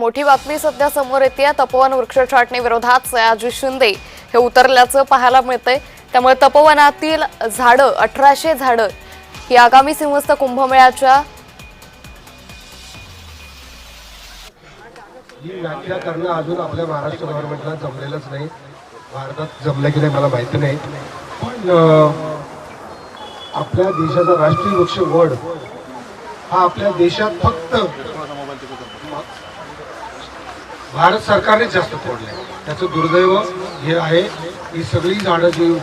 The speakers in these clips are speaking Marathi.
मोठी बातमी सध्या समोर येते। तपोवन वृक्ष छाटणी विरोधात सयाजी शिंदे हे उतरल्याचं पाहायला मिळतंय। त्यामुळे तपोवनातील झाडं 1800 झाडं ही आगामी सिंहस्थ कुंभमेळ्याच्या ही व्याख्या करणं अजून आपल्या महाराष्ट्र गव्हर्नमेंटला जमलेलंच नाही। भारतात जमलं की नाही मला माहिती नाही, पण आपल्या देशाचा राष्ट्रीय वृक्ष वड हा आपल्या देशात फक्त भारत सरकारने जास्त तोडले। त्याचं दुर्दैव हे आहे की सगळी झाडं जी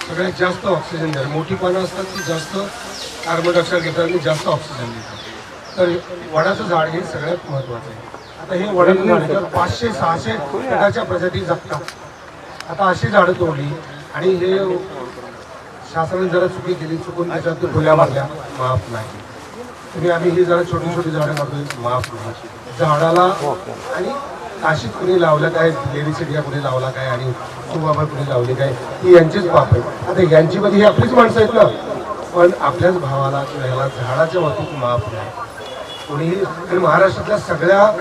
सगळ्यात जास्त ऑक्सिजन देतात, मोठी पानं असतात ती जास्त कार्बन डायऑक्साईड घेतात आणि जास्त ऑक्सिजन देतात। तर वडाचं झाड हे सगळ्यात महत्त्वाचं आहे। आता हे वडाचं झाड 500-600 प्रकारच्या प्रजाती जगतात। आता अशी झाडं तोडली आणि हे शासनाने जरा चुकी केली, चुकून त्याच्यात फुल्या मारल्या, माफ नाही। तुम्ही आम्ही ही जरा छोटी छोटी झाडं करतोय, माफ नाही। झाडाला आणि काशीत कुणी लावलं काय, लेडी सिटिया कुणी लावला काय आणि सुबाबा कुणी लावली काय, ही यांचीच बाप आहे। आता यांची मध्ये ही आपलीच माणसं आहेत ना, पण आपल्याच भावाला किंवा ह्याला झाडाच्या बाबतीत माफ नाही कोणीही। आणि महाराष्ट्रातल्या सगळ्या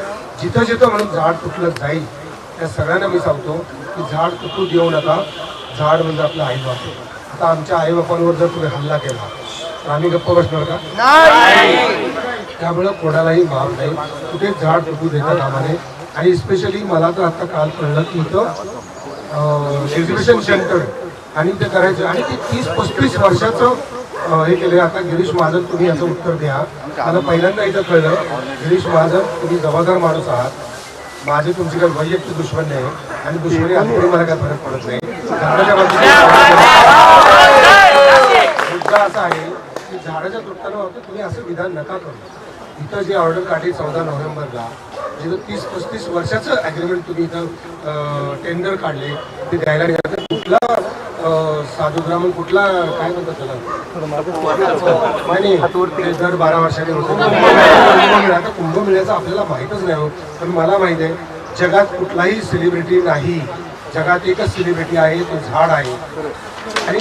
जिथं जिथं म्हणून झाड तुटलं जाईल त्या सगळ्यांना मी सांगतो की झाड तुटू देऊ नका। झाड म्हणजे आपलं आई बाप आहे। आता आमच्या आई बापांवर जर तुम्ही हल्ला केला तर आम्ही गप्प बसणार का? नाही। त्यामुळे कोणालाही माफ नाही, कुठे झाड तुटू देता कामा नये। आणि स्पेशली मला तर आता काल कळलं की इथं एक्झिबिशन सेंटर आणि ते करायचं आणि ते 30-35 वर्षाचं हे केलं। आता गिरीश महाजन तुम्ही याचं उत्तर द्या। मला पहिल्यांदा इथं कळलं गिरीश महाजन तुम्ही जबाबदार माणूस आहात, माझे तुमची काही वैयक्तिक दुश्मन नाही आणि दुश्मनी आजही मला काय फरक पडत नाही। झाडाच्या बाबतीत मुद्दा असा आहे की झाडाच्या तुटताना तुम्ही असं विधान नका करू। इथं जे ऑर्डर काढली 14 नोव्हेंबरला जिथं 30-35 वर्षाचं ॲग्रीमेंट तुम्ही इथं टेंडर काढले ते द्यायला निघालं, कुठला साधुग्रामन कुठला काय म्हणतात त्याला नाही दर 12 वर्षांनी होतं कुंभमेळा। आता कुंभमेळ्याचं आपल्याला माहीतच नाही हो, पण मला माहीत आहे जगात कुठलाही सेलिब्रिटी नाही, जगात एकच सेलिब्रिटी आहे, तो झाड आहे। आणि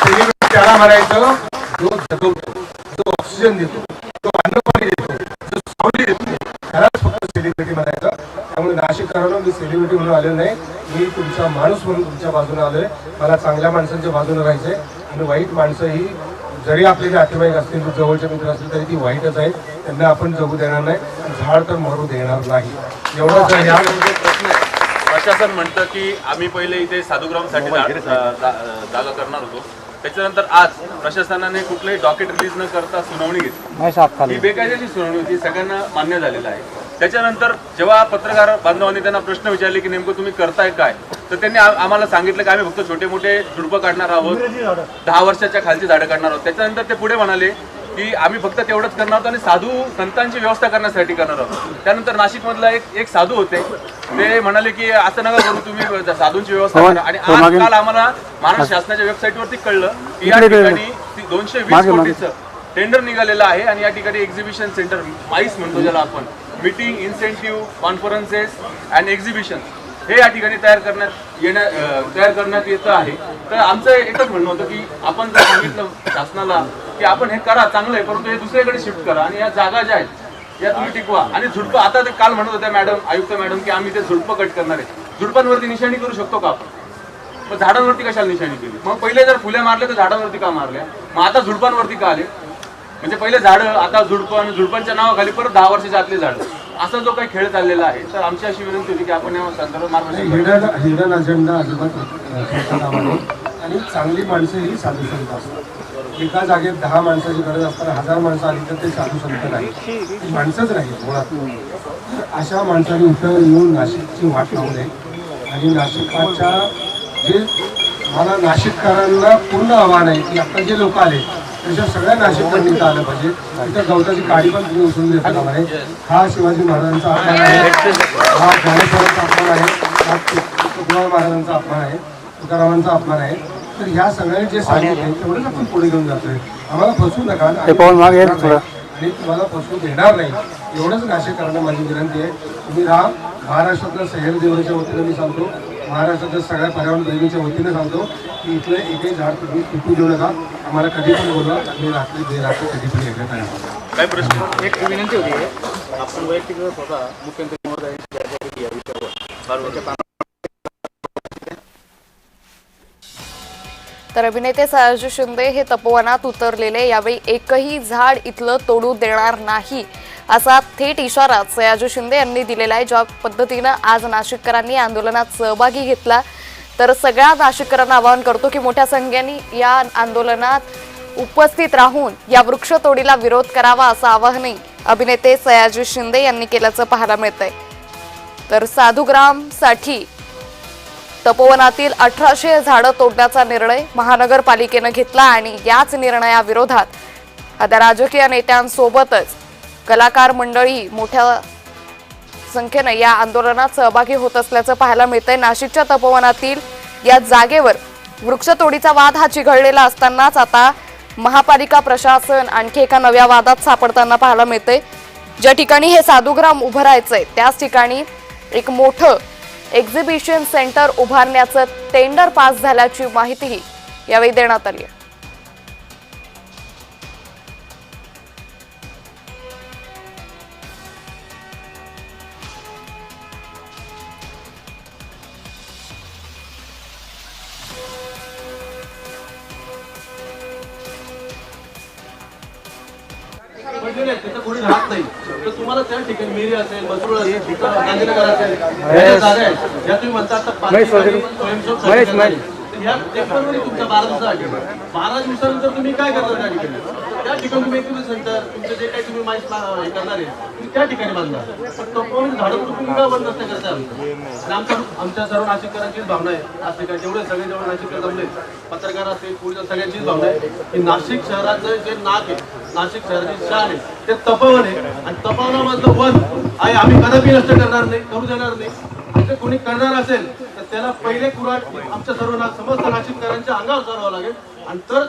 सेलिब्रिटी त्याला म्हणायचं जो जगवतो, जो ऑक्सिजन देतो, जो अन्नपाणी देतो, जो सावली देतो, त्यालाच फक्त सेलिब्रिटी म्हणायचं। त्यामुळे नाशिककरांनो मी सेलिब्रिटी म्हणून आलेलो नाही, मी तुमचा माणूस म्हणून तुमच्या बाजूने आलोय। मला चांगल्या माणसांच्या बाजूने राहायचंय आणि वाईट माणसं ही जरी आपले नातेवाईक असतील, जवळचे मित्र असतील तरी ती वाईटच आहेत, त्यांना आपण जगू देणार नाही, झाड तर मरू देणार नाही। एवढंच या प्रशासन म्हणतं की आम्ही पहिले इथे साधुग्रामसाठी जागा करणार होतो, त्याच्यानंतर आज प्रशासनाने कुठलंही डॉकेट रिलीज न करता सुनावणी घेतली। ही बेकायदेशीर सुनावणी होती, सगळ्यांना मान्य झालेलं आहे। त्याच्यानंतर जेव्हा पत्रकार बांधवांनी त्यांना प्रश्न विचारले की नेमकं तुम्ही करताय काय, तर त्यांनी आम्हाला सांगितलं की आम्ही फक्त छोटे मोठे झुडपं काढणार आहोत, 10 वर्षाच्या खालची झाडं काढणार आहोत। त्याच्यानंतर ते पुढे म्हणाले की आम्ही फक्त तेवढंच करणार आहोत आणि साधू संतांची व्यवस्था करण्यासाठी करणार आहोत। त्यानंतर नाशिकमधला एक साधू होते, ते म्हणाले की असं नका करू, तुम्ही साधूंची व्यवस्था करा। आणि आज काल आम्हाला महाराष्ट्र शासनाच्या वेबसाईटवरती कळलं की या ठिकाणी 220 कोटीचं टेंडर निघालेलं आहे आणि या ठिकाणी एक्झिबिशन सेंटर माईस म्हणतो ज्याला आपण, meeting, incentive, conferences and exhibition हे या ठिकाणी तयार करण्यात येतं आहे। तर आमचं एकच म्हणणं होतं की आपण जर सांगितलं शासनाला की आपण हे करा चांगलं आहे, परंतु हे दुसरीकडे शिफ्ट करा आणि या जागा ज्या आहेत या तुम्ही टिकवा। आणि झुडपं आता ते काल म्हणत होत्या मॅडम, आयुक्त मॅडम की आम्ही ते झुडपं कट करणार आहे। झुडपांवरती निशाणी करू शकतो का आपण? मग झाडांवरती कशाला निशाणी केली? मग पहिले जर फुल्या मारल्या तर झाडांवरती का मारल्या? मग आता झुडपांवरती का आले? म्हणजे पहिले झाडं, आता झुडपं, झुडपांच्या नावाखाली परत 10 वर्षाच्या आतले झाडं, असा जो काही खेळ चाललेला आहे। तर आमची अशी विनंती होती की आपण या संदर्भात मार्गदर्शन हिडन अजेंडा अजिबात आणि चांगली माणसं ही साधू संत असतात। एका जागेत 10 माणसाची गरज असताना 1000 माणसं आली तर ते साधू संत नाही, ती माणसंच नाही मुळात। अशा माणसांनी इथं येऊन नाशिकची वाट लावू नये आणि नाशिकाच्या जे मला नाशिककरांना पूर्ण आव्हान आहे की आता जे लोक आले त्याच्या सगळ्या नाशिककरांनी इथं आलं पाहिजे। इथं गवताची काडी पण तुम्ही उचलून देता कामा नये। हा शिवाजी महाराजांचा अपमान आहे, हा ज्ञानेश्वरांचा अपमान आहे, हा तुकोबा महाराजांचा अपमान आहे, तुकारामांचा अपमान आहे। तर ह्या सगळ्यांनी जे सांगितले तेवढंच आपण पुढे घेऊन जातोय। आम्हाला फसवू नका आणि तुम्हाला फसवू देणार नाही, एवढंच नाशिककरांना माझी विनंती आहे। तुम्ही राहा। महाराष्ट्रातल्या सह्याद्री देवळाच्या वतीने मी सांगतो, महाराष्ट्राच्या सगळ्या पर्यावरण प्रेमीच्या वतीने सांगतो की इथलं एकही झाड तुम्ही तुटू देऊ नका। आम्हाला कधी पण बोलवा, आम्ही रात्री बेरात्री कधी पण येण्यात आहे। काय प्रश्न? एक विनंती होती आपण वैयक्तिक स्वतः मुख्यमंत्री महोदयांची चर्चा केली या विषयावर. तर अभिनेते सयाजी शिंदे हे तपोवनात उतरलेले, यावेळी एकही झाड इथलं तोडू देणार नाही असा थेट इशारा सयाजी शिंदे यांनी दिलेला आहे. ज्या पद्धतीनं आज नाशिककरांनी आंदोलनात सहभागी घेतला, तर सगळ्या नाशिककरांना आवाहन करतो की मोठ्या संख्येने या आंदोलनात उपस्थित राहून या वृक्षतोडीला विरोध करावा असं आवाहनही अभिनेते सयाजी शिंदे यांनी केल्याचं पाहायला मिळतंय. तर साधुग्रामसाठी तपोवनातील 1800 झाडं तोडण्याचा निर्णय महानगरपालिकेनं घेतला आणि याच निर्णयाविरोधात आता राजकीय नेत्यांसोबतच कलाकार मंडळी मोठ्या संख्येनं या आंदोलनात सहभागी होत असल्याचं पाहायला मिळतंय. नाशिकच्या तपोवनातील या जागेवर वृक्षतोडीचा वाद हा चिघळलेला असतानाच आता महापालिका प्रशासन आणखी एका नव्या वादात सापडताना पाहायला मिळतंय. ज्या ठिकाणी हे साधुग्राम उभं राहायचंय त्याच ठिकाणी एक मोठं एक्झिबिशन सेंटर उभारण्याचं टेंडर पास झाल्याची माहितीही यावेळी देण्यात आली आहे. तिथं कोणी राहत नाही, तर तुम्हाला त्या ठिकाणी मिरी असेल, मसरूळ असेल, गांधीनगर असेल, या जागा आहेत ज्या तुम्ही म्हणता आता स्वयंसेवक या टेक्नॉलॉजी तुमच्या 12 दिवसासाठी 12 दिवसानंतर तुम्ही काय करणार त्या ठिकाणी? त्या ठिकाणी तुम्ही एक्झिबिशन सेंटर तुमचं जे काही तुम्ही माहिती हे करणार आहे तुम्ही त्या ठिकाणी बांधणार. पण तपोवन झाडं तुम्ही का बंद नसते करता? आणि आमच्या सर्व नाशिककरांचीच भावना आहे, नाशिककर जेवढे सगळे जेवढे नाशिककर जमले पत्रकार असतील पुढच्या सगळ्यांचीच भावना आहे की नाशिक शहराचं जे नाक आहे, नाशिक शहराची शान आहे ते तपोवन आहे. आणि तपोवनामधलं वन आहे आम्ही कदापि नष्ट करणार नाही, करू देणार नाही. जर कोणी करणार असेल तर त्याला पहिले कुराट आमच्या सर्व समस्त नाशिककरांच्या अंगावर चढवावं लागेल आणि तर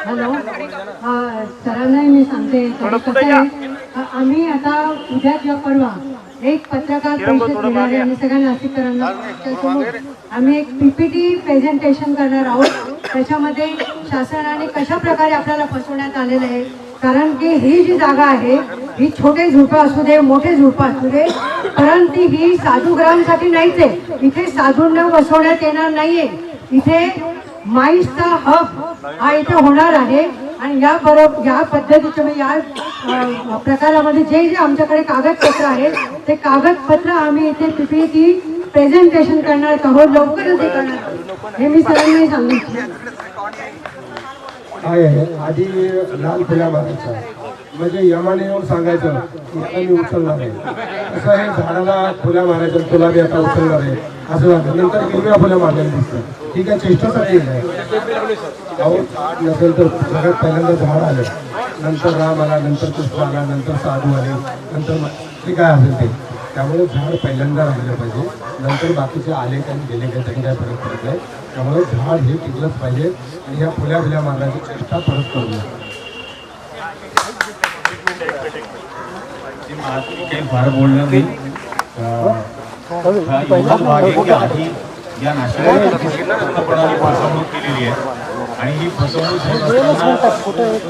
हॅलो, सरांनाही मी सांगते कसं आहे, आम्ही आता उद्या किंवा परवा एक पत्रकार परिषद घेणार आहे आणि सगळ्या नाशिककरांना आम्ही एक PPT प्रेझेंटेशन करणार आहोत. त्याच्यामध्ये शासनाने कशा प्रकारे आपल्याला फसवण्यात आलेलं आहे, कारण की ही जी जागा आहे ही छोटे झुडपं असू दे मोठे झुडपं असू दे, परंतु ही साधुग्रामसाठी नाहीच आहे. इथे साधूंना बसवण्यात येणार नाहीये. इथे माईसचा हब हा इथे होणार आहे आणि या पद्धतीचे म्हणजे या प्रकारामध्ये जे जे आमच्याकडे कागदपत्र आहेत ते कागदपत्र आम्ही इथे PPT प्रेझेंटेशन करणार आहोत, लवकरच हे करणार आहोत. हे मी सरांनाही सांगितलं आहे. आधी लाल फुल्या मारायच्या म्हणजे यमाने येऊन सांगायचं की आता मी उचलणार आहे, असं हे झाडाला फुल्या मारायच्या तुला मी आता उचलणार आहे असं झालं. नंतर हिरव्या फुल्या मारलेल्या दिसतात. ठीक आहे, चेष्टासाठी आहे. अहो नसेल तर सगळ्यात पहिल्यांदा झाड आलं, नंतर राम आला, नंतर कृष्ण आला, नंतर साधू आले, नंतर ते काय असेल ते. त्यामुळे झाड पहिल्यांदा राहिलं पाहिजे, नंतर बाकीचे आले काही गेले काही त्याने काय फरक पडत नाही. त्यामुळे झाड हे टिकलंच पाहिजे आणि ह्या फुल्या फुल्या मारण्याची चेष्टा परत करूया. फार बोलणं नाही. आधी या नाशिकप्रमाणे फसवणूक केलेली आहे आणि ही फसवणूक होत असताना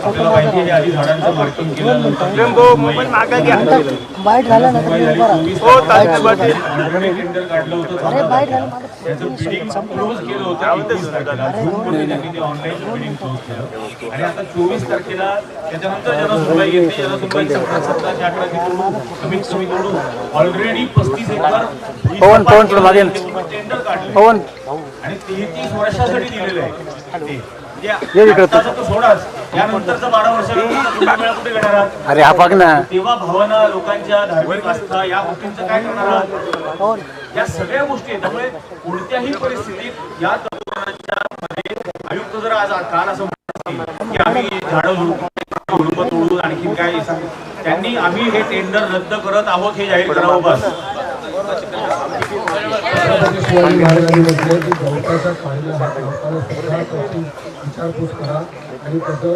आपल्याला माहिती आहे आधी झाडांचं मार्किंग केल्यानंतर टेंडर काढलं होतं, त्याचं बिडिंग क्लोज केलं होतं 21 तारखेला. जूनमध्ये ऑनलाईन बिडिंग क्लोज केलं आणि आता 24 तारखेला त्याच्यानंतर जनसुनवाई घेतली. जनसुनवाई 17-18 कमीत कमी करून ऑलरेडी 35 एकर टेंडर काढलं आणि 33 वर्षासाठी दिलेलं आहे. सोडाच यानंतरचा 12 वर्षानंतर कुठे घेणार आहात? अरे हा बघ ना, तेव्हा भावना लोकांच्या धार्मिक आस्था या गोष्टींचं काय करणार आहात? या सगळ्या गोष्टी आहेत. त्यामुळे कोणत्याही परिस्थितीत या तत्वांच्या मध्ये आयुक्त जर आज काल असं म्हणतात की आम्ही झाडं तोडून आणखी काय त्यांनी आम्ही हे टेंडर रद्द करत आहोत हे जाहीर करावं बस. शिवाजी महाराजांनी म्हटलं की गवताच्या पाण्याला विचारपूस करा आणि त्याचं